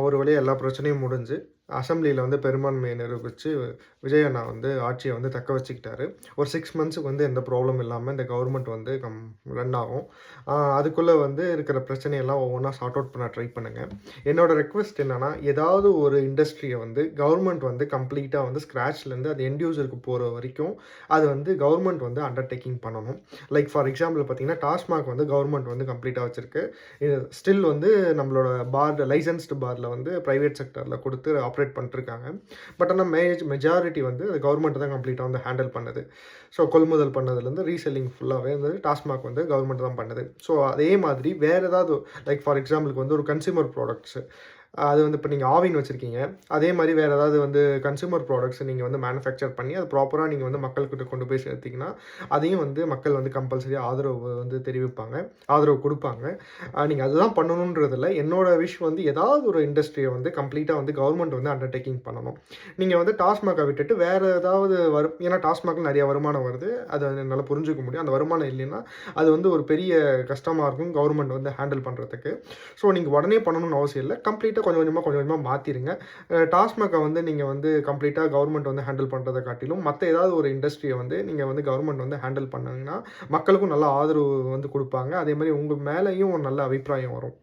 ஒரு வழியா எல்லா பிரச்சனையும் முடிஞ்சு, அசெம்பிளியில வந்து பெரும்பான்மையை நிரூபிச்சு, விஜய் அண்ணா வந்து ஆட்சிய வந்து தக்க வச்சுக்கிட்டாரு. ஒரு 6 மந்த்ஸ்க்கு வந்து எந்த ப்ராப்ளம் இல்லாம இந்த கவர்மெண்ட் வந்து ரன் ஆகும். அதுக்குள்ள வந்து இருக்கிற பிரச்சனையெல்லாம் ஒவ்வொன்னா சார்ட் அவுட் பண்ண ட்ரை பண்ணுங்க. என்னோட ரெக்வெஸ்ட் என்னன்னா, ஏதாவது ஒரு இண்டஸ்ட்ரிய வந்து கவர்மெண்ட் வந்து கம்ப்ளீட்டா வந்து ஸ்க்ராட்ச்லேருந்து அது எண்ட் யூசருக்கு போற வரைக்கும், அது வந்து கவர்மெண்ட் வந்து அண்டர்டேக்கிங் பண்ணணும். லைக் ஃபார் எக்ஸாம்பிள் பார்த்தீங்கன்னா, டாஸ்மாக் வந்து கவர்மெண்ட் வந்து கம்ப்ளீட்டா வச்சிருக்கு. ஸ்டில் வந்து நம்மளோட லைசென்ஸ்டு பார்ல வந்து பிரைவேட் செக்டர்ல குடுத்து ஆப்பரேட் பண்ணிட்டுருக்காங்க. பட் ஆனா மெஜாரிட்டி வந்து கவர்மெண்ட் தான் கம்ப்ளீட்டா வந்து ஹேண்டில் பண்ணுது. ஸோ கொள்முதல் பண்ணதுலேருந்து ரீசெல்லிங் ஃபுல்லாவே வந்து டாஸ்மாக் வந்து கவர்மெண்ட் தான் பண்ணுது. ஸோ அதே மாதிரி வேற ஏதாவது லைக் ஃபார் எக்ஸாம்பிளுக்கு வந்து ஒரு கன்சியூமர் ப்ராடக்ட்ஸ் அது வந்து இப்போ நீங்கள் ஆவின் வச்சுருக்கீங்க. அதே மாதிரி வேறு ஏதாவது வந்து கன்சியூமர் ப்ராடக்ட்ஸ் நீங்கள் வந்து மேனுஃபேக்சர் பண்ணி அது ப்ராப்பராக நீங்கள் வந்து மக்கள்கிட்ட கொண்டு போய் சேர்த்தீங்கன்னா, அதையும் வந்து மக்கள் வந்து கம்பல்சரியா ஆதரவு வந்து தெரிவிப்பாங்க. ஆதரவு குடுப்பாங்க. நீங்க அதுதான் பண்ணணுன்றதில்ல. என்னோட விஷ் வந்து ஏதாவது ஒரு இண்டஸ்ட்ரிய வந்து கம்ப்ளீட்டா வந்து கவர்மெண்ட் வந்து அண்டர்டேக்கிங் பண்ணணும். நீங்க வந்து டாஸ்மாக்க விட்டுட்டு வேற ஏதாவது ஏன்னா டாஸ்மாக்ல நெறைய வருமானம் வருது. அத என்னால புரிஞ்சுக்க முடியும். அந்த வருமானம் இல்லைன்னா, அது வந்து ஒரு பெரிய கஷ்டமா இருக்கும் கவர்மெண்ட் வந்து ஹேண்டில் பண்றதுக்கு. ஸோ நீங்க உடனே பண்ணணும்னு அவசியம் இல்ல. கம்ப்ளீட்டா கொஞ்சம் கொஞ்சமா மாத்திருங்க. டாஸ்மாக்க வந்து நீங்க வந்து கம்ப்ளீட்டா கவர்மெண்ட் வந்து ஹேண்டில் பண்றத காட்டிலும், மத்த ஏதாவது ஒரு இண்டஸ்ட்ரிய வந்து நீங்க வந்து கவர்மெண்ட் வந்து ஹேண்டில் பண்ணீங்கன்னா, மக்களுக்கும் நல்ல ஆதரவு வந்து குடுப்பாங்க. அதே மாரி உங்க மேலயும் ஒரு நல்ல அபிப்பிராயம் வரும்.